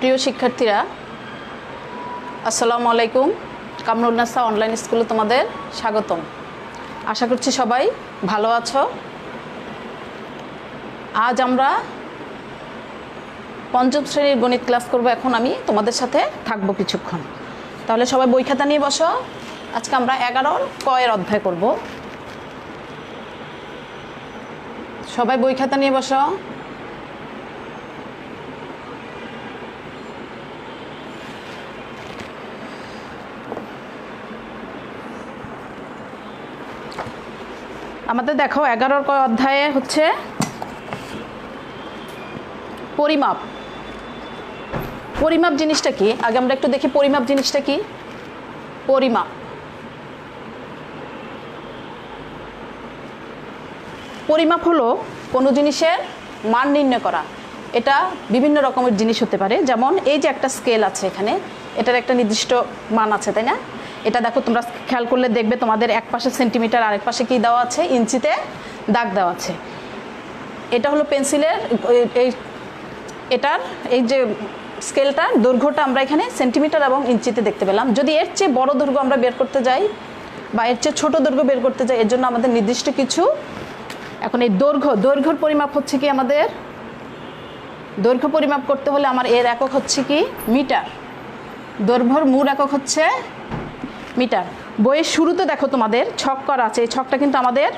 প্রিয় শিক্ষার্থীরা, আসসালামু আলাইকুম। কামরুন্নাসা অনলাইন স্কুলে তোমাদের স্বাগতম। আশা করছি সবাই ভালো আছো। আজ আমরা পঞ্চম শ্রেণীর গণিত ক্লাস করব। এখন আমি তোমাদের সাথে থাকবো কিছুক্ষণ। তাহলে সবাই বই খাতা নিয়ে বসো। আজকে আমরা 11 কয়ের অধ্যায় করব। সবাই বই খাতা নিয়ে বসো। আমাদের দেখো 11 কয় অধ্যায়ে হচ্ছে পরিমাপ। পরিমাপ জিনিসটা কি আগে আমরা একটু দেখি। পরিমাপ জিনিসটা কি? পরিমাপ পরিমাপ হলো কোনো জিনিসের মান নির্ণয় করা। এটা বিভিন্ন রকমের জিনিস হতে পারে। যেমন এই যে একটা স্কেল আছে, এখানে এটার একটা নির্দিষ্ট মান আছে, তাই না? এটা দেখো, তোমরা খেয়াল করলে দেখবে তোমাদের এক পাশে সেন্টিমিটার, আরেক পাশে কি দেওয়া আছে? ইঞ্চিতে দাগ দেওয়া আছে। এটা হলো পেন্সিলের এটার এই যে স্কেলটার দৈর্ঘ্যটা আমরা এখানে সেন্টিমিটার এবং ইঞ্চিতে দেখতে পেলাম। যদি এর চেয়ে বড় দৈর্ঘ্য আমরা বের করতে যাই বা এর চেয়ে ছোট দৈর্ঘ্য বের করতে যাই, এর জন্য আমাদের নির্দিষ্ট কিছু, এখন এই দৈর্ঘ্যর পরিমাপ হচ্ছে কি, আমাদের দৈর্ঘ্য পরিমাপ করতে হলে আমার এর একক হচ্ছে কি? মিটার। দৈর্ঘ্যর মূল একক হচ্ছে মিটার। বইয়ের শুরুতে দেখো তোমাদের ছক করা আছে। এই ছকটা কিন্তু আমাদের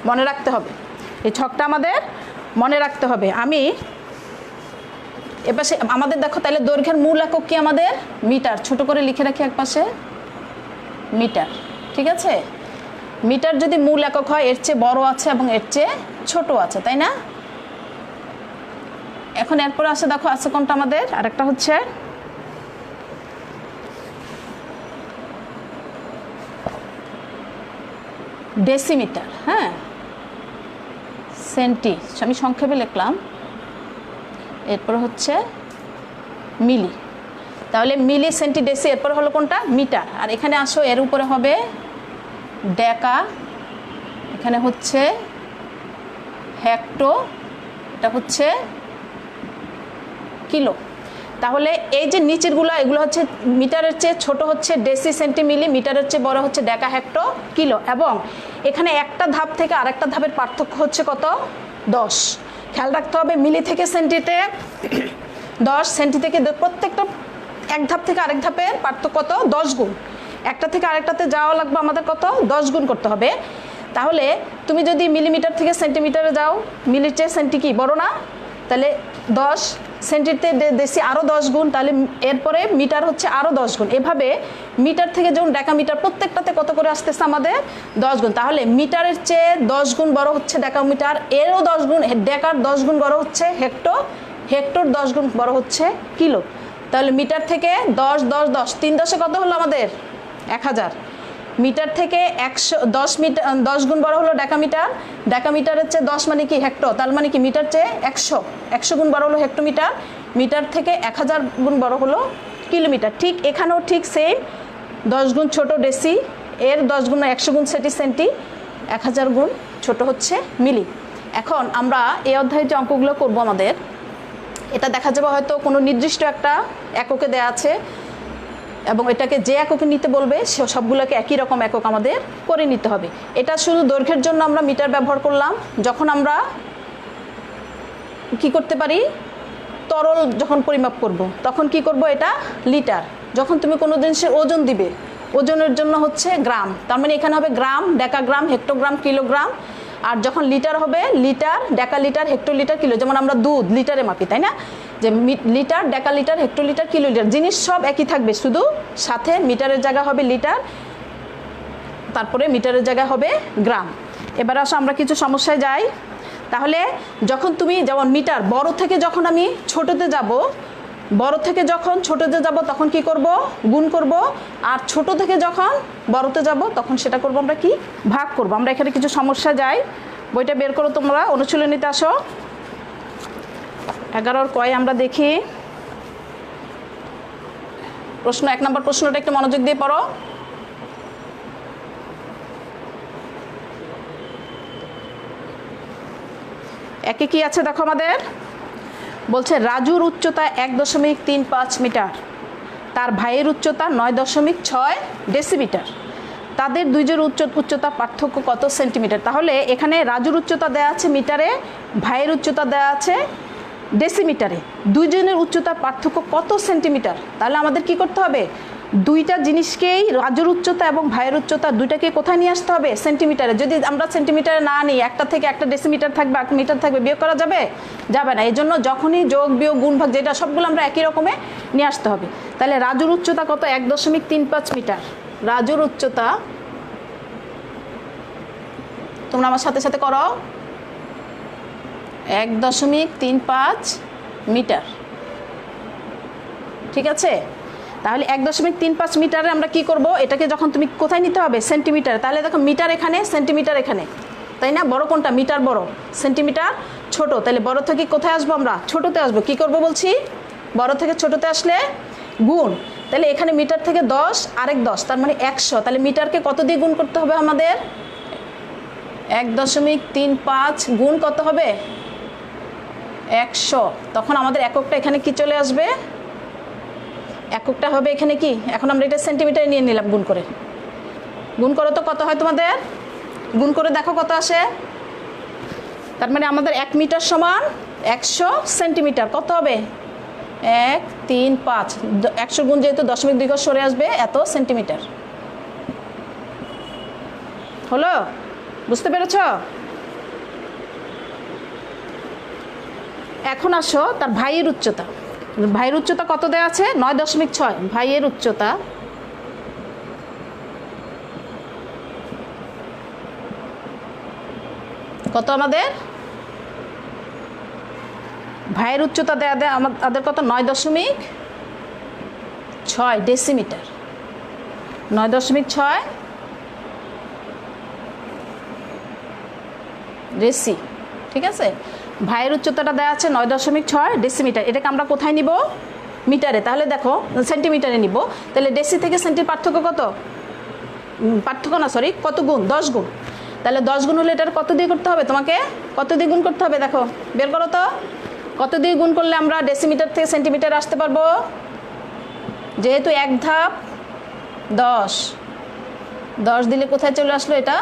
মনে রাখতে হবে। এই ছকটা আমাদের মনে রাখতে হবে। আমি এপাশে আমাদের দেখো, তাহলে দৈর্ঘ্যের মূল একক কি? আমাদের মিটার। ছোট করে লিখে রাখি এক পাশে, মিটার। ঠিক আছে? মিটার যদি মূল একক হয়, এর চেয়ে বড় আছে এবং এর চেয়ে ছোট আছে, তাই না? এখন এরপরে আসে, দেখো আছে কোনটা আমাদের, আরেকটা হচ্ছে ডেসিমিটার। হ্যাঁ, সেন্টি আমি সংক্ষেপে লিখলাম। এরপর হচ্ছে মিলি। তাহলে মিলি, সেন্টি, ডেসি, এরপর হলো কোনটা? মিটার। আর এখানে আসো, এর উপরে হবে ডেকা, এখানে হচ্ছে হেক্টো, এটা হচ্ছে কিলো। তাহলে এই যে নিচেরগুলো, এগুলো হচ্ছে মিটারের চেয়ে ছোট হচ্ছে ডেসি, সেন্টি, মিলি। মিটারের চেয়ে বড় হচ্ছে ডেকা, হেক্টো, কিলো। এবং এখানে একটা ধাপ থেকে আরেকটা ধাপের পার্থক্য হচ্ছে কত? 10। খেয়াল রাখতে হবে, মিলি থেকে সেন্টিতে 10, সেন্টি থেকে প্রত্যেকটা এক ধাপ থেকে আরেক ধাপের পার্থক্য কত? 10 গুণ। একটা থেকে আরেকটাতে যাওয়া লাগবে আমাদের কত? 10 গুণ করতে হবে। তাহলে তুমি যদি মিলিমিটার থেকে সেন্টিমিটারে যাও, মিলির চেয়ে সেন্টি কি বড় না? তাহলে 10, সেন্টিতে দেশি আরও 10 গুণ, তাহলে এরপরে মিটার হচ্ছে আরও 10 গুণ। এভাবে মিটার থেকে যেমন ডেকামিটার, প্রত্যেকটাতে কত করে আসতেছে আমাদের? 10 গুণ। তাহলে মিটারের চেয়ে 10 গুণ বড় হচ্ছে ডেকামিটার, এরও 10 গুণ, ডেকার 10 গুণ বড় হচ্ছে হেক্টো, হেক্টোর 10 গুণ বড় হচ্ছে কিলো। তাহলে মিটার থেকে 10, 10, 10, 3 10-এ কত হলো আমাদের? 1000। মিটার থেকে 10 মিটার 10 গুণ বড় হলো ডেকামিটার, ডেকামিটারের চেয়ে 10 মানে কি? হেক্টো। তার মানে কি মিটার চেয়ে 100 গুণ বড় হলো হেক্টোমিটার, মিটার থেকে 1000 গুণ বড় হলো কিলোমিটার। ঠিক এখানেও ঠিক সেম, 10 গুণ ছোট ডেসি, এর 10 গুণ 100 গুণ সেন্টি, 1000 গুণ ছোট হচ্ছে মিলি। এখন আমরা এই অধ্যায়ে যে অঙ্কগুলো করবো আমাদের, এটা দেখা যাবে হয়তো কোনো নির্দিষ্ট একটা এককে দেয়া আছে এবং এটাকে যে এককে নিতে বলবে সবগুলোকে একই রকম একক আমাদের করে নিতে হবে। এটা শুধু দৈর্ঘ্যের জন্য আমরা মিটার ব্যবহার করলাম। যখন আমরা কি করতে পারি, তরল যখন পরিমাপ করব তখন কি করব? এটা লিটার। যখন তুমি কোনো জিনিসের ওজন দিবে, ওজনের জন্য হচ্ছে গ্রাম। তার মানে এখানে হবে গ্রাম, ডেকাগ্রাম, হেক্টোগ্রাম, কিলোগ্রাম। আর যখন লিটার হবে লিটার, ডেকালিটার, হেক্টোলিটার, কিলো। যেমন আমরা দুধ লিটারে মাপি, তাই না? যে লিটার, ডেকালিটার, হেক্টোলিটার, কিলোলিটার, জিনিস সব একই থাকবে, শুধু সাথে মিটারের জায়গা হবে লিটার, তারপরে মিটারের জায়গা হবে গ্রাম। এবার আসো আমরা কিছু সমস্যায় যাই। তাহলে যখন তুমি, যেমন মিটার, বড় থেকে যখন আমি ছোটতে যাব, বড় থেকে যখন ছোটতে যাব তখন কি করব? গুণ করব। আর ছোট থেকে যখন বড়তে যাব তখন সেটা করব আমরা কি? ভাগ করব। আমরা এখানে কিছু সমস্যা যাই, বইটা বের করো তোমরা, অনুশীলনীতে আসো। 11 কয় আমরা দেখি। প্রশ্ন 1 নম্বর প্রশ্নটা একটু মনোযোগ দিয়ে পড়ো। একে কি আছে দেখো আমাদের, বলছে রাজুর উচ্চতা 1.35 মিটার, তার ভাইয়ের উচ্চতা 9.6 ডেসিমিটার। তাদের দুইজনের উচ্চতা পার্থক্য কত সেন্টিমিটার? তাহলে এখানে রাজুর উচ্চতা দেওয়া আছে মিটারে, ভাইয়ের উচ্চতা দেওয়া আছে ডেসিমিটারে। দুইজনের উচ্চতার পার্থক্য কত সেন্টিমিটার? তাহলে আমাদের কি করতে হবে? দুইটা জিনিসকেই, রাজুর উচ্চতা এবং ভাইয়ের উচ্চতা দুইটাকে কোথায় নিয়ে আসতে হবে? সেন্টিমিটারে। যদি আমরা সেন্টিমিটারে না নিই, একটা থেকে একটা ডেসিমিটার থাকবে, একটা মিটার থাকবে, বিয়োগ করা যাবে? যাবে না। এই জন্য যখনই যোগ বিয়োগ গুণ ভাগ যেটা সবগুলো আমরা একই রকমে নিয়ে আসতে হবে। তাহলে রাজুর উচ্চতা কত? 1.35 মিটার। রাজুর উচ্চতা, তোমরা আমার সাথে সাথে করো, 1.35 মিটার। ঠিক আছে? তাহলে 1.35 মিটারে আমরা কি করব? এটাকে যখন তুমি কোথায় নিতে হবে? সেন্টিমিটার। তাহলে দেখো মিটার এখানে, সেন্টিমিটার এখানে, তাই না? বড় কোনটা? মিটার বড়, সেন্টিমিটার ছোট। তাহলে বড় থেকে কোথায় আসবো? আমরা ছোটতে আসবো। কি করব বলছি? বড় থেকে ছোটতে আসলে গুণ। তাহলে এখানে মিটার থেকে 10, আরেক 10, তার মানে 100। তাহলে মিটারকে কত দিয়ে গুণ করতে হবে আমাদের? 1.35 গুণ কত হবে? 100। তখন আমাদের এককটা এখানে কি চলে আসবে? এককটা হবে এখানে কি? এখন আমরা এটা সেন্টিমিটারে নিয়ে নিলাম গুণ করে। গুণ করো তো কত হয় তোমাদের? গুণ করে দেখো কত আসে। তার মানে আমাদের 1 মিটার সমান 100 সেন্টিমিটার। কত হবে? 135। 100 গুণ যেহেতু 0.2 ঘর সরে আসবে, এত সেন্টিমিটার হলো। বুঝতে পেরেছ? এখন আসো তার ভাইয়ের উচ্চতা। ভাইয়ের উচ্চতা কত দেওয়া আছে? 9.6। ভাইয়ের উচ্চতা কত আমাদের? ভাইয়ের উচ্চতা দেয়া আমাদের কত? 9.6 ডেসিমিটার। 9.6 ডেসি। ঠিক আছে? ভাইয়ের উচ্চতাটা দেওয়া আছে 9.6 ডেসিমিটার। এটাকে আমরা কোথায় নিব? মিটারে। তাহলে দেখো সেন্টিমিটারে নিব। তাহলে ডেসি থেকে সেন্টির পার্থক্য কত? পার্থক্য না, সরি, কত গুণ? 10 গুণ। তাহলে 10 গুণ হলে এটার কত দিয়ে করতে হবে? তোমাকে কত দিয়ে গুণ করতে হবে? দেখো, বের করো তো। কত দিয়ে গুণ করলে আমরা ডেসিমিটার থেকে সেন্টিমিটার আসতে পারবো? যেহেতু এক ধাপ 10, 10 দিলে কোথায় চলে আসলো? এটা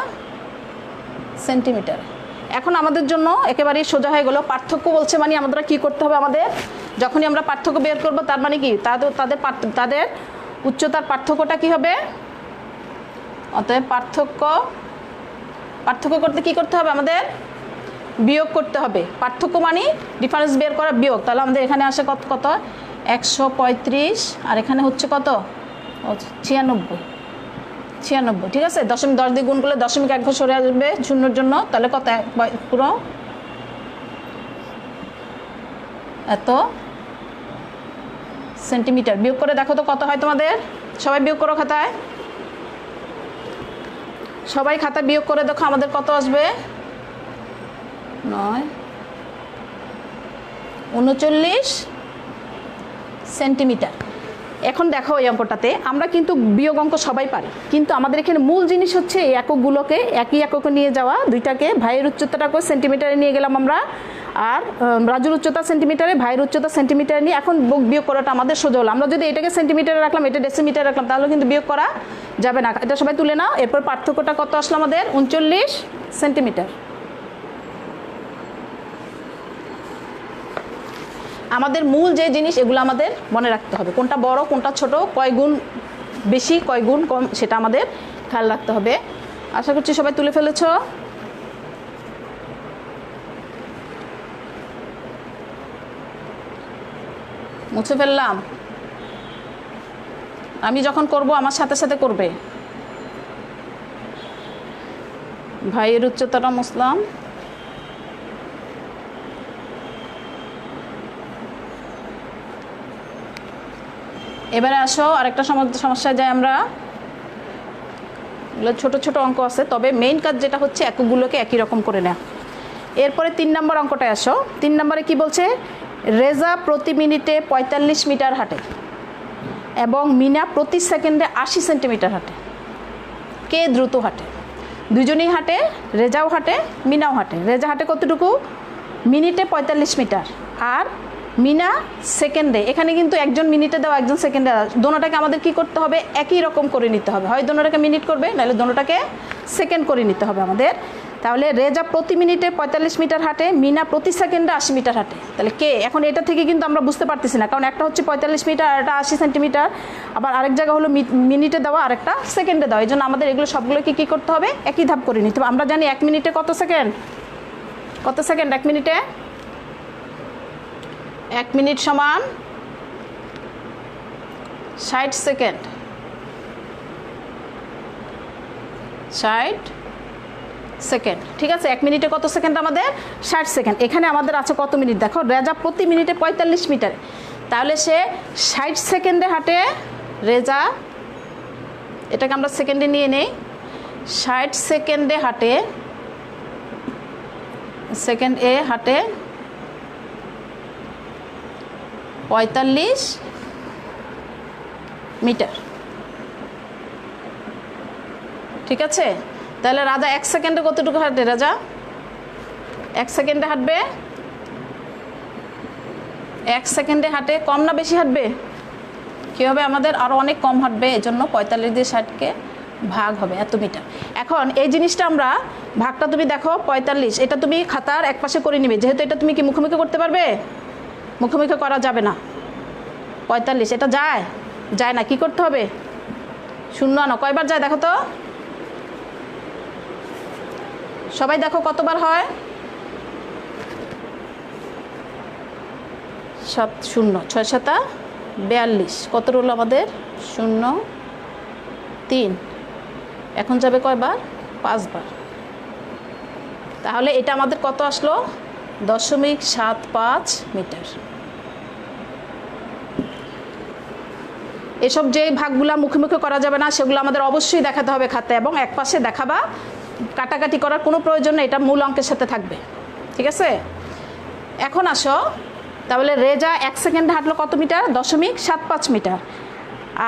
সেন্টিমিটার। এখন আমাদের জন্য একেবারেই সোজা হয়ে গেল। পার্থক্য বলছে মানে আমাদের কি করতে হবে? আমাদের যখনই আমরা পার্থক্য বের করব, তার মানে কি? তাদের উচ্চতার পার্থক্যটা কি হবে? অতএব পার্থক্য করতে কি করতে হবে? আমাদের বিয়োগ করতে হবে। পার্থক্য মানে ডিফারেন্স বের করা, বিয়োগ। তাহলে আমাদের এখানে আসে কত? 135, আর এখানে হচ্ছে কত? 96। ঠিক আছে? 10 দিয়ে গুণ করলে 0.1 ঘর সরে আসবে শূন্যর জন্য। তাহলে কত? পুরো এত সেন্টিমিটার। বিয়োগ করে দেখো তো কত হয় তোমাদের। সবাই বিয়োগ করো খাতায়। সবাই খাতায় বিয়োগ করে দেখো আমাদের কত আসবে। 39 সেন্টিমিটার। এখন দেখো এই অঙ্কটাতে আমরা কিন্তু বিয়োগ অঙ্ক সবাই পারি, কিন্তু আমাদের এখানে মূল জিনিস হচ্ছে এই এককগুলোকে একই এককে নিয়ে যাওয়া। দুইটাকে, ভাইয়ের উচ্চতাটাকে সেন্টিমিটারে নিয়ে গেলাম আমরা, আর রাজুর উচ্চতা সেন্টিমিটারে, ভাইয়ের উচ্চতা সেন্টিমিটারে নিয়ে এখন বিয়োগ করাটা আমাদের সোজা হলো। আমরা যদি এটাকে সেন্টিমিটারে রাখলাম, এটা ডেসিমিটারে রাখলাম, তাহলে কিন্তু বিয়োগ করা যাবে না। এটা সবাই তুলে নাও। এরপর পার্থক্যটা কত আসলো আমাদের? 39 সেন্টিমিটার। আমাদের মূল যে জিনিস, এগুলো আমাদের মনে রাখতে হবে। কোনটা বড়, কোনটা ছোট, কয় গুণ বেশি, কয় গুণ কম, সেটা আমাদের খেয়াল রাখতে হবে। আশা করছি সবাই তুলে ফেলেছ। মুছে ফেললাম। আমি যখন করব আমার সাথে সাথে করবে। ভাইয়ের উচ্চতাটা মুছলাম। এবারে আসো আরেকটা সমস্যায় যাই আমরা। এগুলো ছোট ছোট অঙ্ক আছে, তবে মেইন কাজ যেটা হচ্ছে এককগুলোকে একই রকম করে নেওয়া। এরপরে 3 নম্বর অঙ্কটায় আসো। 3 নম্বরে কি বলছে? রেজা প্রতি মিনিটে 45 মিটার হাঁটে এবং মিনা প্রতি সেকেন্ডে 80 সেন্টিমিটার হাঁটে। কে দ্রুত হাঁটে? দুজনেই হাঁটে, রেজাও হাঁটে, মিনাও হাঁটে। রেজা হাঁটে কতটুকু? মিনিটে 45 মিটার, আর মিনা সেকেন্ডে, এখানে কিন্তু একজন মিনিটে দেওয়া একজন সেকেন্ডে দেওয়া, দোনোটাকে আমাদের কি করতে হবে একই রকম করে নিতে হবে, হয় দোনোটাকে মিনিট করবে নাহলে দোনোটাকে সেকেন্ড করে নিতে হবে আমাদের। তাহলে রেজা প্রতি মিনিটে 45 মিটার হাঁটে, মিনা প্রতি সেকেন্ডে 80 মিটার হাঁটে। তাহলে কে, এখন এটা থেকে কিন্তু আমরা বুঝতে পারতেছি না, কারণ একটা হচ্ছে 45 মিটার আর একটা 80 সেন্টিমিটার, আবার আরেক জায়গা হলো মিনিটে দেওয়া আরেকটা সেকেন্ডে দেওয়া, এই জন্য আমাদের এগুলো সবগুলোকে কী করতে হবে একই ধাপ করে নিতে হবে। আমরা জানি 1 মিনিটে কত সেকেন্ড, কত সেকেন্ড 1 মিনিটে, 1 মিনিট সমান 60 সেকেন্ড, 60 সেকেন্ড, ঠিক আছে। 1 মিনিটে কত সেকেন্ড আমাদের 60 সেকেন্ড। এখানে আমাদের আছে কত মিনিট দেখো, রেজা প্রতি মিনিটে 45 মিটার, তাহলে সে 60 সেকেন্ডে হাঁটে। রেজা, এটাকে আমরা সেকেন্ডে নিয়ে নেই, 60 সেকেন্ডে হাঁটে, সেকেন্ড এ হাঁটে 45 মিটার, ঠিক আছে। তাহলে রাজা 1 সেকেন্ডে কতটুকু হাঁটে, রাজা 1 সেকেন্ডে হাঁটবে, 1 সেকেন্ডে হাঁটে, কম না বেশি হাঁটবে, কী হবে আমাদের আরও অনেক কম হাঁটবে, এই জন্য 45 দিয়ে 60কে ভাগ হবে এত মিটার। এখন এই জিনিসটা আমরা ভাগটা তুমি দেখো 45, এটা তুমি খাতার এক পাশে করে নিবে, যেহেতু এটা তুমি কি মুখোমুখি করতে পারবে, মুখোমুখি করা যাবে না। 45 এটা যায়, যায় না, কি করতে হবে শূন্য আনো, কয়বার যায় দেখো তো, সবাই দেখো কতবার হয়, 7 শূন্য 6 7 42, কত রইল আমাদের 0 3, এখন যাবে কয়বার 5 বার। তাহলে এটা আমাদের কত আসলো 0.75 মিটার। এসব যে ভাগগুলা মুখোমুখি করা যাবে না সেগুলো আমাদের অবশ্যই দেখাতে হবে খাতায়, এবং এক পাশে দেখাবা, কাটাকাটি করার কোনো প্রয়োজন নেই, এটা মূল অঙ্কের সাথে থাকবে, ঠিক আছে। এখন আসো, তাহলে রেজা 1 সেকেন্ডে হাঁটলো কত মিটার 0.75 মিটার,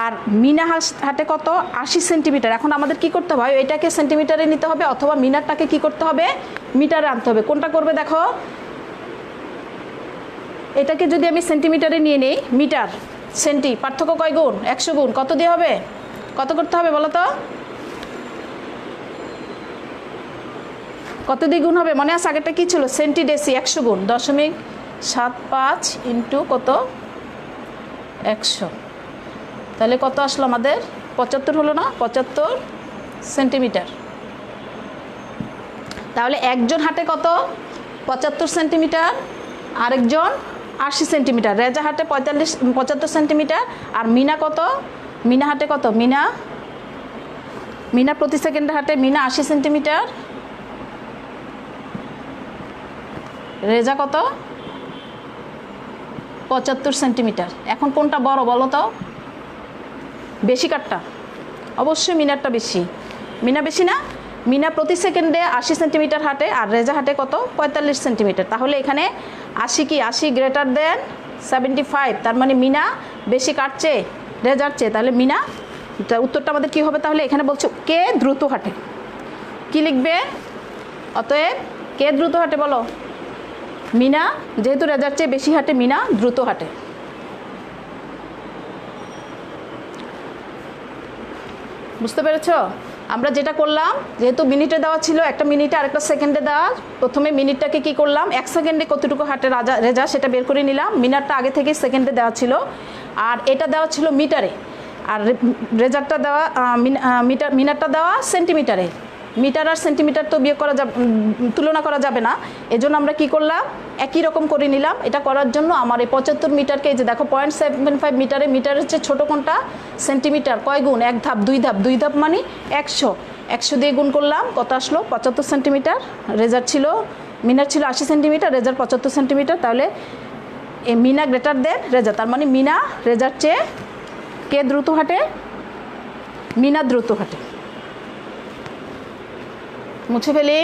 আর মিনা হাঁটে কত 80 সেন্টিমিটার। এখন আমাদের কি করতে হবে, এটাকে সেন্টিমিটারে নিতে হবে অথবা মিনারটাকে কি করতে হবে মিটারে আনতে হবে, কোনটা করবে দেখো, এটাকে যদি আমি সেন্টিমিটারে নিয়ে নিই, মিটার সেন্টি পার্থক্য কয় গুণ 100 গুণ, কত দিয়ে হবে, কত করতে হবে বলো তো, কত দিয়ে গুণ হবে, মনে আছে আগেরটা কি ছিল সেন্টি ডেসি, 100 গুণ 0.75 ইন্টু কত 100, তাহলে কত আসলো আমাদের 75 হলো না, 75 সেন্টিমিটার। তাহলে একজন হাঁটে কত 75 সেন্টিমিটার, আরেকজন 80 সেন্টিমিটার, রেজা হাঁটে 75 সেন্টিমিটার, আর মিনা কত, মিনা হাঁটে কত, মিনা প্রতি সেকেন্ডে হাঁটে, মিনা 80 সেন্টিমিটার, রেজা কত 75 সেন্টিমিটার। এখন কোনটা বড় বলো তো, বেশি কাটটা, অবশ্যই মিনারটা বেশি, মিনা বেশি না, মিনা প্রতি সেকেন্ডে 80 সেন্টিমিটার হাঁটে আর রেজা হাঁটে কত 45 সেন্টিমিটার। তাহলে এখানে 80 কি 80 গ্রেটার দেন 75, তার মানে মিনা বেশি কাটছে রেজার চেয়ে, তাহলে মিনা, উত্তরটা আমাদের কি হবে, তাহলে এখানে বলছো কে দ্রুত হাঁটে, কি লিখবে, অতএব কে দ্রুত হাঁটে বলো, মিনা, যেহেতু রেজার চেয়ে বেশি হাঁটে মিনা দ্রুত হাঁটে। বুঝতে পেরেছ, আমরা যেটা করলাম, যেহেতু মিনিটে দেওয়া ছিল, একটা মিনিটে আরেকটা সেকেন্ডে দেওয়া, প্রথমে মিনিটটাকে কি করলাম 1 সেকেন্ডে কতটুকু হাঁটে রেজা সেটা বের করে নিলাম, মিনারটা আগে থেকে সেকেন্ডে দেওয়া ছিল, আর এটা দেওয়া ছিল মিটারে, আর রেজারটা দেওয়া মিনারটা দেওয়া সেন্টিমিটারে। মিটার আর সেন্টিমিটার তো বিয়োগ করা যাবে, তুলনা করা যাবে না, এজন্য আমরা কি করলাম একই রকম করে নিলাম। এটা করার জন্য আমার এই 75 মিটারকে, এই যে দেখো 0.75 মিটারে, মিটার হচ্ছে ছোটো কোনটা সেন্টিমিটার, কয় গুণ, 1 ধাপ 2 ধাপ, 2 ধাপ মানে 100 দিয়ে গুণ করলাম, কত আসলো 75 সেন্টিমিটার। রেজার ছিল, মিনার ছিল 80 সেন্টিমিটার, রেজার 75 সেন্টিমিটার, তাহলে এই মিনা গ্রেটার দেন রেজা, তার মানে মিনা রেজার চেয়ে কে দ্রুত হাঁটে, মিনা দ্রুত হাঁটে। মুছে ফেলি,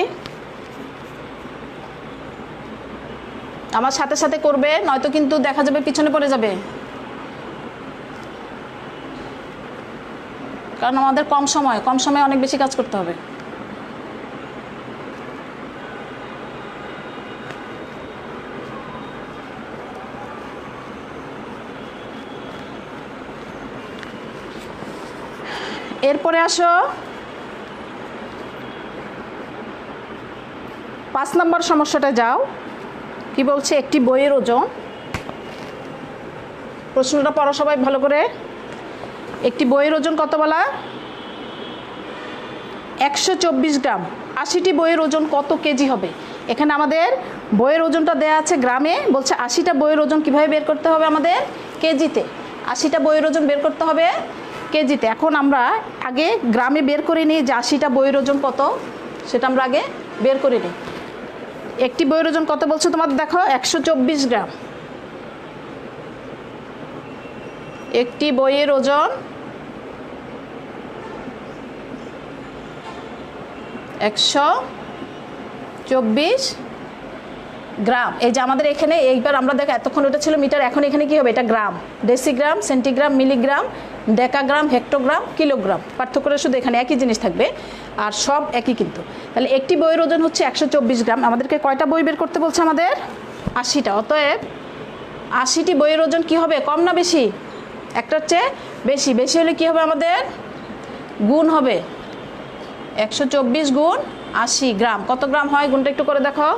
আমার সাথে সাথে করবে, নয়তো কিন্তু দেখা যাবে পিছনে পড়ে যাবে, কারণ আমাদের কম সময় অনেক বেশি কাজ করতে হবে। এরপরে আসো 5 নম্বর সমস্যাটা যাও। কি বলছে, একটি বইয়ের ওজন, প্রশ্নটা পড়ো সবাই ভালো করে। একটি বইয়ের ওজন কত বলা? 124 গ্রাম। 80টি বইয়ের ওজন কত কেজি হবে? এখানে আমাদের বইয়ের ওজনটা দেয়া আছে গ্রামে, বলছে 80টা বইয়ের ওজন কিভাবে বের করতে হবে আমাদের? কেজিতে। 80টা বইয়ের ওজন বের করতে হবে কেজিতে। এখন আমরা আগে গ্রামে বের করে নিই যে 80টা বইয়ের ওজন কত, সেটা আমরা আগে বের করে নিই। একটি বইয়ের ওজন কত বলছে তোমাদের? দেখো 124 গ্রাম। একটি বইয়ের ওজন 124 গ্রাম। এই যে আমাদের এখানে এইবার আমরা দেখো এতক্ষণ ওটা ছিল মিটার, এখন এখানে কি হবে? এটা gram, decigram, centigram, milligram, decagram, hectogram, kilogram. পার্থক্যটা শুধু এখানে একই জিনিস থাকবে, আর সব একই কিন্তু। তাহলে একটি বইয়ের ওজন হচ্ছে 124 গ্রাম। আমাদেরকে কয়টা বই বের করতে বলছে? আমাদের 80টা। অতএব 80টি বইয়ের ওজন কি হবে? কম না বেশি? একটার চেয়ে বেশি। বেশি হলে কি হবে? আমাদের গুণ হবে। 124 গুণ 80 গ্রাম। কত গ্রাম হয়? গুণটা একটু করে দেখো।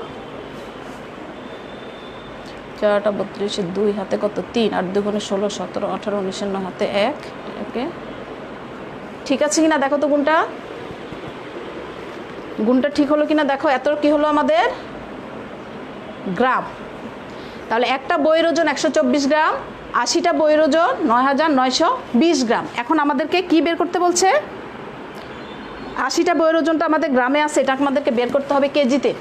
4টা 32, 2 হাতে কত? 3, 8 2 16, 17, 18, 19, 9 হাতে 1। ওকে, ঠিক আছে কিনা দেখো তো গুণটা। গুণটা ঠিক হলো কিনা দেখো। এত কি হলো আমাদের? গ্রাম। তাহলে একটা বইয়ের ওজন 124 গ্রাম, 80টা বইয়ের ওজন 9920 গ্রাম। এখন আমাদেরকে কি বের করতে বলছে? 80টা বইয়ের ওজনটা আমাদের গ্রামে আছে, এটা আমাদেরকে বের করতে হবে কেজিতে।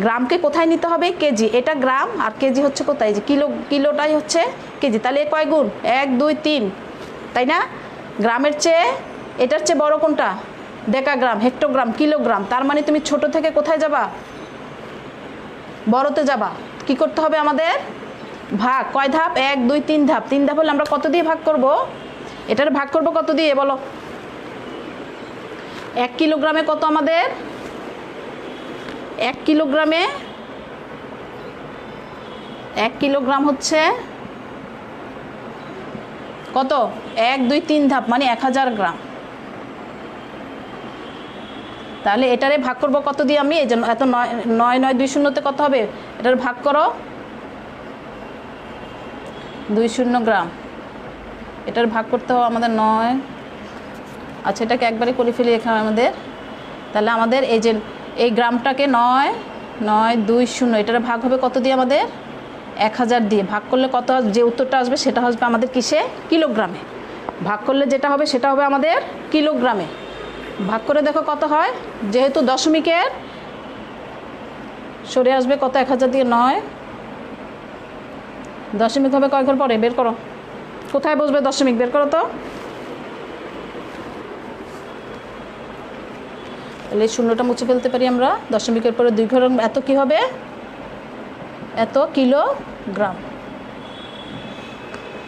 গ্রামকে কোথায় নিতে হবে? কেজি। এটা গ্রাম আর কেজি হচ্ছে কোথায়? যে কিলো, কিলোটাই হচ্ছে কেজি। তাহলে কয় গুণ? 1 2 3, তাই না? গ্রামের চেয়ে এটার চেয়ে বড় কোনটা? Decagram, hectogram, kilogram. তার মানে তুমি ছোট থেকে কোথায় যাবা? বড়তে যাবা। কি করতে হবে আমাদের? ভাগ। কয় ধাপ? 1 2 3 ধাপ। 3 ধাপ হলে আমরা কত দিয়ে ভাগ করব? এটার ভাগ করব কত দিয়ে বলো? 1 কিলোগ্রামে কত আমাদের? 1 কিলোগ্রামে 1 কিলোগ্রাম হচ্ছে কত? 1 2 3 ধাপ মানে 1000 গ্রাম। তাহলে এটারে ভাগ করব কত দিয়ে? আমি এই জন্য এত 9 9 2 0তে কত হবে? এটার ভাগ করো 20 গ্রাম। এটার ভাগ করতে হবে আমাদের 9। আচ্ছা, এটাকে একবারে করে ফেলি এখানে আমাদের। তাহলে আমাদের এই যে এই গ্রামটাকে 9 9 2 0, এটার ভাগ হবে কত দিয়ে? আমাদের 1000 দিয়ে। ভাগ করলে কত আসবে? যে উত্তরটা আসবে সেটা আসবে আমাদের কিসে? কিলোগ্রামে। ভাগ করলে যেটা হবে সেটা হবে আমাদের কিলোগ্রামে। ভাগ করে দেখো কত হয়। যেহেতু দশমিকের সরে আসবে কত? 1000 দিয়ে 9। দশমিক হবে কয় ঘর পরে? বের করো। কোথায় বসবে দশমিক? বের করো তো। তাহলে এই শূন্যটা মুছে ফেলতে পারি আমরা। দশমিকের পরে 2 ঘর। এত কি হবে? এত কিলোগ্রাম।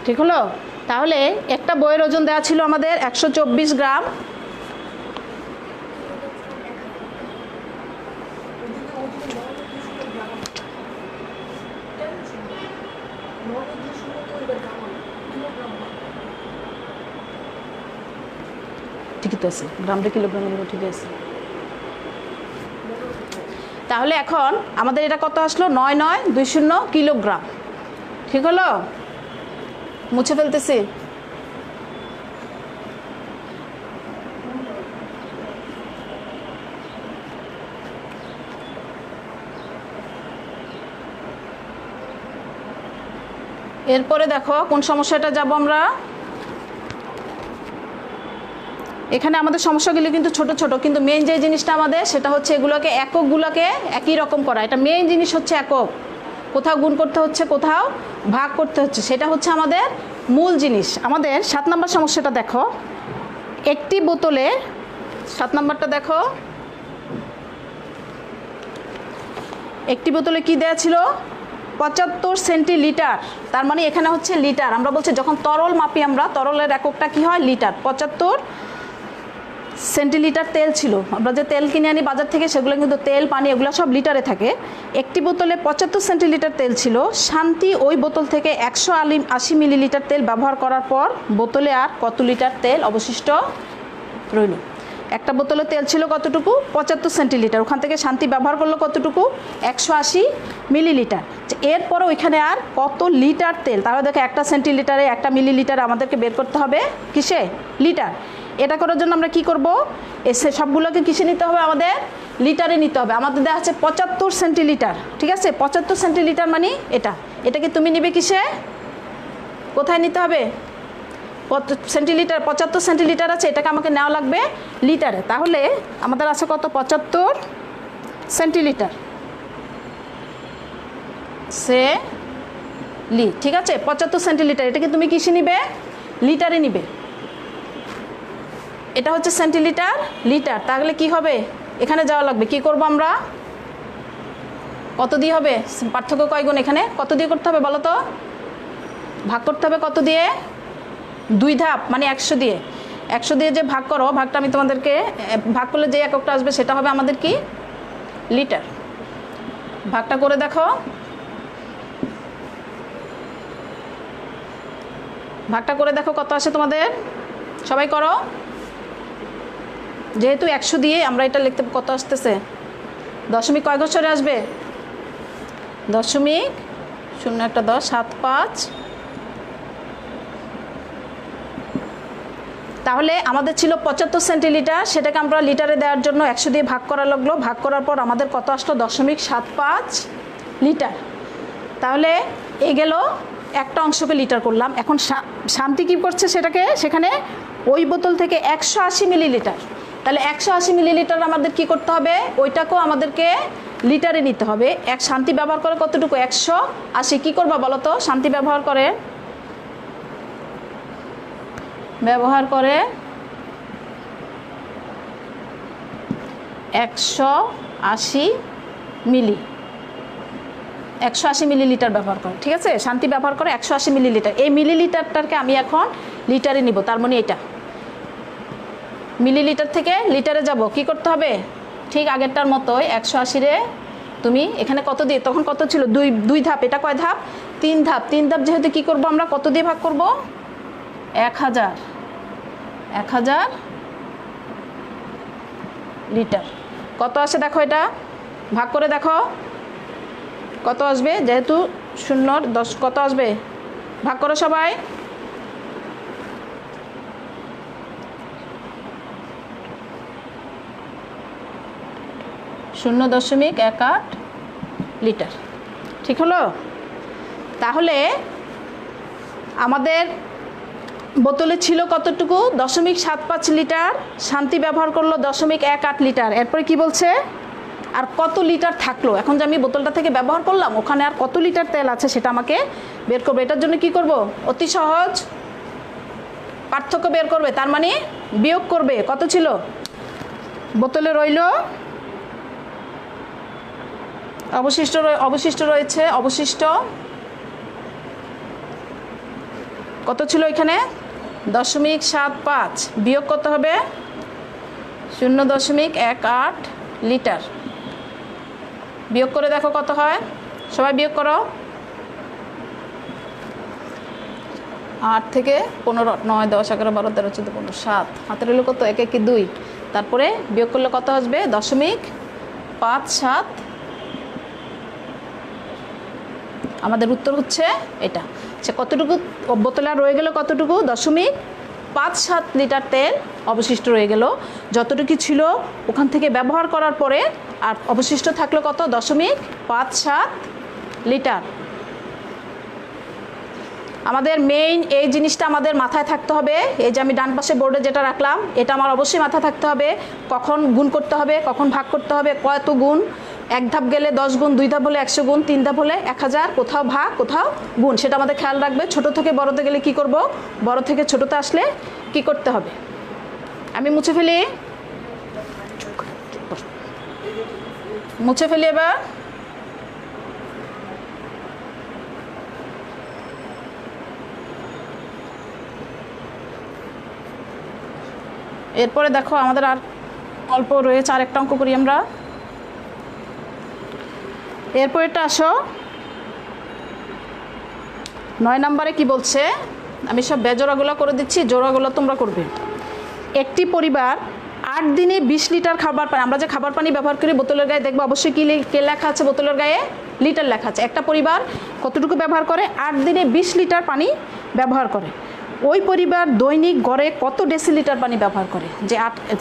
ঠিক হলো? তাহলে একটা বইয়ের ওজন দেওয়া ছিল আমাদের 124 গ্রাম। ঠিকই তো আছে, গ্রামটা কিলোগ্রামের উপর ঠিক আছে। তাহলে এখন আমাদের এটা কত আসলো? 9 9 2 0 কিলোগ্রাম। ঠিক হলো? মুছে ফেলতেছি। এরপরে দেখো কোন সমস্যাটা যাব আমরা। এখানে আমাদের সমস্যাগুলি কিন্তু ছোট ছোট, কিন্তু মেইন যে জিনিসটা আমাদের সেটা হচ্ছে এগুলোকে এককগুলোকে একই রকম করা। এটা মেইন জিনিস হচ্ছে একক। কোথাও গুণ করতে হচ্ছে, কোথাও ভাগ করতে হচ্ছে, সেটা হচ্ছে আমাদের মূল জিনিস। আমাদের 7 নম্বর সমস্যাটা দেখো। একটি বোতলে 7 নম্বরটা দেখো। একটি বোতলে কি দেয়া ছিল? 75 সেন্টিলিটার। তার মানে এখানে হচ্ছে লিটার। আমরা বলছি যখন তরল মাপি আমরা, তরলের এককটা কি হয়? লিটার। 75 সেন্টিলিটার তেল ছিল। আমরা যে তেল কিনে আনি বাজার থেকে, সেগুলো কিন্তু তেল, পানি এগুলো সব লিটারে থাকে। একটি বোতলে 75 সেন্টিলিটার তেল ছিল। শান্তি ওই বোতল থেকে 180 মিলিলিটার তেল ব্যবহার করার পর বোতলে আর কত লিটার তেল অবশিষ্ট রইল। একটা বোতলে তেল ছিল কতটুকু 75 সেন্টিলিটার, ওখান থেকে শান্তি ব্যবহার করলো কতটুকু 180 মিলিলিটার। এরপরে ওইখানে আর কত লিটার তেল, তাহলে দেখো একটা সেন্টিলিটারে একটা মিলিলিটার আমাদেরকে বের করতে হবে কিসে, লিটার। এটা করার জন্য আমরা কি করব, এসে সবগুলোকে কিসে নিতে হবে, আমাদের লিটারে নিতে হবে। আমাদের দেওয়া আছে 75 সেন্টিলিটার, ঠিক আছে, 75 সেন্টিলিটার মানে এটাকে তুমি নিবে কিসে, কোথায় নিতে হবে, সেন্টিলিটার, 75 সেন্টিলিটার আছে, এটাকে আমাকে নেওয়া লাগবে লিটারে। তাহলে আমাদের আছে কত 75 সেন্টিলিটার ঠিক আছে, 75 সেন্টিলিটার, এটাকে তুমি কিসে নিবে, লিটারে নিবে। এটা হচ্ছে সেন্টিলিটার, লিটার। তাহলে কি হবে, এখানে যাওয়া লাগবে, কি করব আমরা, কত দিয়ে হবে, পার্থক্য কয় গুণ, এখানে কত দিয়ে করতে হবে বলো তো, ভাগ করতে হবে কত দিয়ে, 2 ধাপ মানে 100 দিয়ে। 100 দিয়ে যে ভাগ করো, ভাগটা আমি তোমাদেরকে, ভাগ করলে যে এককটা আসবে সেটা হবে আমাদের কি, লিটার। ভাগটা করে দেখো, ভাগটা করে দেখো কত আসে তোমাদের, সবাই করো। যেহেতু 100 দিয়ে আমরা এটা লিখতে, কত আসতেছে, দশমিক কয় ঘরে আসবে, 0.011075। তাহলে আমাদের ছিল 75 সেন্টিলিটার, সেটাকে আমরা লিটারে দেওয়ার জন্য 100 দিয়ে ভাগ করা লাগলো। ভাগ করার পর আমাদের কত আসলো 0.75 লিটার। তাহলে এই গেল একটা অংশকে লিটার করলাম। এখন শান্তি কী করছে সেটাকে, সেখানে ওই বোতল থেকে 180 মিলিলিটার, তাহলে 180 মিলিলিটার আমাদের কি করতে হবে, ওইটাকেও আমাদেরকে লিটারে নিতে হবে। শান্তি ব্যবহার করে কতটুকু 180, কী করবা বলো তো, শান্তি ব্যবহার করে 180 মিলি, 180 মিলিলিটার ব্যবহার করে, ঠিক আছে, শান্তি ব্যবহার করে 180 মিলিলিটার। এই মিলিলিটারটাকে আমি এখন লিটারে নিব, তার মানে এটা মিলিলিটার থেকে লিটারে যাব, কি করতে হবে, ঠিক আগেরটার মতোই 180 রে তুমি এখানে কত দিয়ে, তখন কত ছিল, দুই ধাপ, এটা কয় ধাপ, 3 ধাপ। 3 ধাপ যেহেতু কি করব আমরা, কত দিয়ে ভাগ করব, 1000 লিটার। কত আসে দেখো, এটা ভাগ করে দেখো কত আসবে, যেহেতু 0 10 কত আসবে, ভাগ করো সবাই। 0.18 লিটার, ঠিক হলো। তাহলে আমাদের বোতলে ছিল কতটুকু 0.75 লিটার, শান্তি ব্যবহার করলো 0.18 লিটার। এরপরে কি বলছে, আর কত লিটার থাকলো, এখন যে আমি বোতলটা থেকে ব্যবহার করলাম ওখানে আর কত লিটার তেল আছে সেটা আমাকে বের করবে। এটার জন্য কি করব, অতি সহজ, পার্থক্য বের করবে, তার মানে বিয়োগ করবে। কত ছিল বোতলে, রইল অবশিষ্ট রয়েছে, অবশিষ্ট কত ছিল এখানে 0.75, বিয়োগ কত হবে 0.18 লিটার। বিয়োগ করে দেখো কত হয়, সবাই বিয়োগ করো। 8 থেকে 15, 9, 10, 11, 12, 13, 14, 15, 7, হাতে রইল কত, 1 1 2, তারপরে বিয়োগ করলে কত আসবে 0.57। আমাদের উত্তর হচ্ছে এটা। সে কতটুকু বোতলে রয়ে গেল, কতটুকু 0.57 লিটার তেল অবশিষ্ট রয়ে গেল। যতটুকু ছিল ওখান থেকে ব্যবহার করার পরে আর অবশিষ্ট থাকলো কত 0.57 লিটার। আমাদের মেইন এই জিনিসটা আমাদের মাথায় থাকতে হবে। এই যে আমি ডান পাশে বোর্ডে যেটা রাখলাম এটা আমার অবশ্যই মাথায় থাকতে হবে। কখন গুণ করতে হবে, কখন ভাগ করতে হবে, কত গুণ, 1 ধাপ গেলে 10 গুণ, 2 ধাপ হলে 100 গুণ, 3 ধাপ হলে 1000, কোথাও ভাগ কোথাও গুণ, সেটা আমাদের খেয়াল রাখবে। ছোট থেকে বড়তে গেলে কি করব, বড় থেকে ছোটতে আসলে কি করতে হবে। আমি মুছে ফেলি এবার। এরপরে দেখো আমাদের আর অল্প রয়েছে, আর একটা অঙ্ক করি আমরা। এরপর এটা আসো 9 নম্বরে কি বলছে, আমি সব বেজোড়াগুলো করে দিচ্ছি, জোড়াগুলো তোমরা করবে। একটি পরিবার 8 দিনে 20 লিটার খাবার পানি, আমরা যে খাবার পানি ব্যবহার করি বোতলের গায়ে দেখবো অবশ্যই কে লেখা আছে বোতলের গায়ে, লিটার লেখা আছে। একটা পরিবার কতটুকু ব্যবহার করে? 8 দিনে 20 লিটার পানি ব্যবহার করে। ওই পরিবার দৈনিক গড়ে কত ডেসিলিটার পানি ব্যবহার করে? যে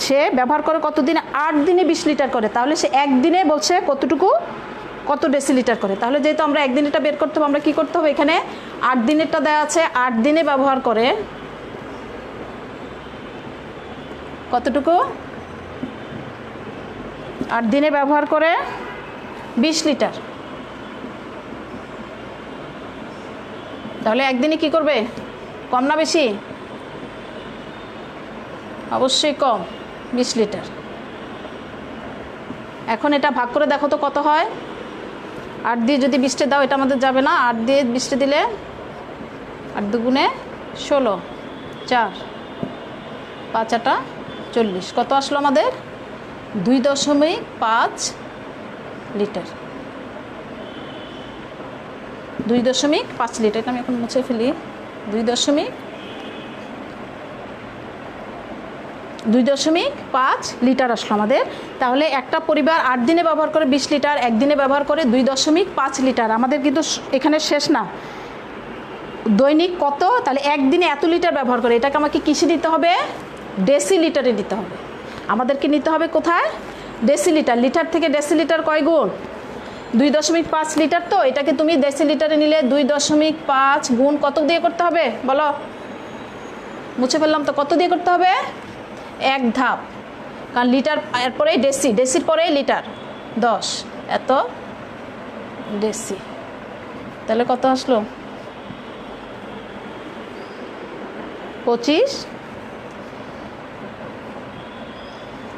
সে ব্যবহার করে কত দিনে? 8 দিনে 20 লিটার করে, তাহলে সে একদিনে বলছে কতটুকু, কত ডেসিলিটার করে। তাহলে যেহেতু আমরা একদিনেরটা বের করতে হবে, আমরা কী করতে হবে? এখানে 8 দিনেরটা দেওয়া আছে, 8 দিনে ব্যবহার করে কতটুকু? 8 দিনে ব্যবহার করে 20 লিটার। তাহলে একদিনে কি করবে? কম না বেশি? অবশ্যই কম, 20 লিটার। এখন এটা ভাগ করে দেখো তো কত হয়। 8 দিয়ে যদি 20টা দাও, এটা আমাদের যাবে না। 8 দিয়ে 20টা দিলে 8 দুগুণে 16, 4, 5 8 40, কত আসলো আমাদের? 2.5 লিটার। 2.5 লিটার, এটা আমি এখন মুছে ফেলি। 2.5 লিটার আসলো আমাদের। তাহলে একটা পরিবার 8 দিনে ব্যবহার করে 20 লিটার, একদিনে ব্যবহার করে 2.5 লিটার। আমাদের কিন্তু এখানে শেষ না, দৈনিক কত? তাহলে একদিনে এত লিটার ব্যবহার করে, এটাকে আমাকে কিসে দিতে হবে? ডেসিলিটারে দিতে হবে। আমাদেরকে নিতে হবে কোথায়? ডেসিলিটার। লিটার থেকে ডেসিলিটার কয় গুণ? 2.5 লিটার। তো এটাকে তুমি ডেসিলিটারে নিলে 2.5 গুণ কত দিয়ে করতে হবে বলো? মুছে ফেললাম তো, কত দিয়ে করতে হবে? এক ধাপ, কারণ লিটার এরপরে ডেসি, ডেসির পরে লিটার, 10 এত ডেসি। তাহলে কত আসলো? 25।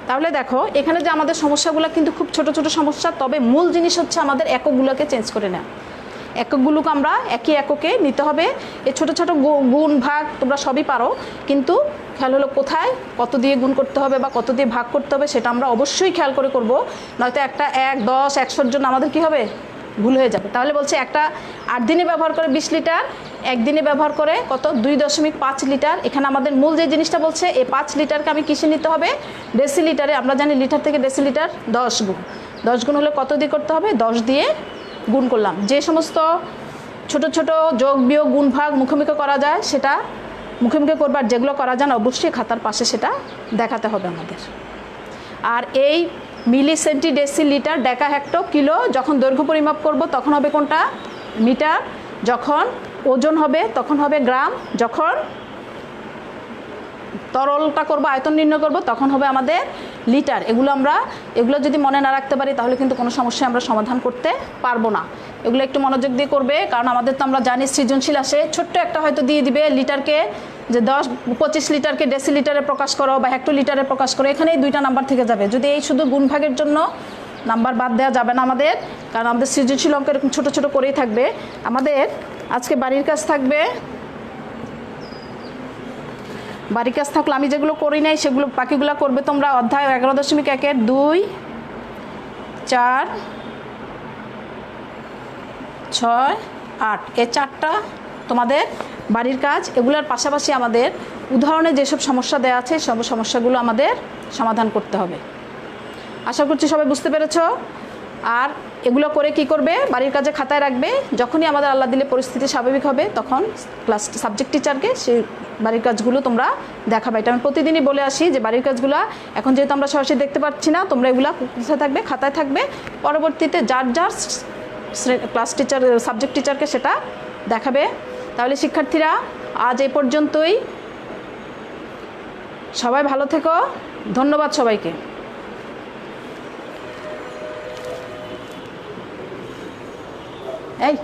তাহলে দেখো এখানে যে আমাদের সমস্যাগুলো কিন্তু খুব ছোট ছোট সমস্যা, তবে মূল জিনিস হচ্ছে আমাদের এককগুলোকে চেঞ্জ করে নেওয়া। এককগুলোকে আমরা একই এককে নিতে হবে। এই ছোট ছোট গুণ ভাগ তোমরা সবই পারো, কিন্তু খেয়াল হলো কোথায় কত দিয়ে গুণ করতে হবে বা কত দিয়ে ভাগ করতে হবে সেটা আমরা অবশ্যই খেয়াল করে করব, নয়তো একটা 1, 10, 100-র জন্য আমাদের কি হবে? ভুল হয়ে যাবে। তাহলে বলছে একটা 8 দিনে ব্যবহার করে 20 লিটার, একদিনে ব্যবহার করে কত? 2.5 লিটার। এখানে আমাদের মূল যে জিনিসটা বলছে, এই 5 লিটারকে আমি কিসে নিতে হবে? ডেসিলিটারে। আমরা জানি লিটার থেকে ডেসিলিটার 10 গুণ। 10 গুণ হলে কত দিয়ে করতে হবে? 10 দিয়ে গুণ করলাম। যে সমস্ত ছোট ছোট যোগ বিয়োগ গুণ ভাগ মুখে মুখে করা যায় সেটা মুখে মুখে করবার, যেগুলো করা যায় না অবশ্যই খাতার পাশে সেটা দেখাতে হবে আমাদের। আর এই মিলি সেন্টি ডেসি লিটার ডেকা হেক্টো কিলো যখন দৈর্ঘ্য পরিমাপ করব তখন হবে কোনটা? মিটার। যখন ওজন হবে তখন হবে গ্রাম। যখন তরলটা করবো, আয়তন নির্ণয় করব, তখন হবে আমাদের লিটার। এগুলো যদি মনে না রাখতে পারি তাহলে কিন্তু কোনো সমস্যা আমরা সমাধান করতে পারবো না। এগুলো একটু মনোযোগ দিয়ে করবে, কারণ আমাদের তো আমরা জানি সৃজনশীল আসে ছোট্ট একটা হয়তো দিয়ে দিবে লিটারকে, যে 25 লিটারকে ডেসিলিটারে প্রকাশ করো বা হেক্টোলিটারে প্রকাশ করো, এখানেই 2টা নাম্বার থেকে যাবে। যদি এই শুধু গুণভাগের জন্য নাম্বার বাদ দেওয়া যাবে না আমাদের, কারণ আমাদের সৃজনশীল অঙ্ক এরকম ছোটো ছোটো করেই থাকবে। আমাদের আজকে বাড়ির কাজ থাকবে। বাড়ির কাজ থাকলে আমি যেগুলো করি নাই সেগুলো বাকিগুলো করবে তোমরা। অধ্যায় 11.1-এর 2, 4, 6, 8 এই 4টা তোমাদের বাড়ির কাজ। এগুলোর পাশাপাশি আমাদের উদাহরণে যেসব সমস্যা দেওয়া আছে সব সমস্যাগুলো আমাদের সমাধান করতে হবে। আশা করছি সবাই বুঝতে পেরেছো। আর এগুলো করে কি করবে? বাড়ির কাজে খাতায় রাখবে। যখনই আমাদের আল্লাহ দিলে পরিস্থিতি স্বাভাবিক হবে তখন ক্লাস সাবজেক্ট টিচারকে সেই বাড়ির কাজগুলো তোমরা দেখাবে। এটা আমি প্রতিদিনই বলে আসি যে বাড়ির কাজগুলো এখন যেহেতু আমরা সরাসরি দেখতে পাচ্ছি না, তোমরা এগুলো কোথায় থাকবে? খাতায় থাকবে। পরবর্তীতে যার যার ক্লাস টিচার সাবজেক্ট টিচারকে সেটা দেখাবে। তাহলে শিক্ষার্থীরা আজ এই পর্যন্তই। সবাই ভালো থেকো। ধন্যবাদ সবাইকে। এই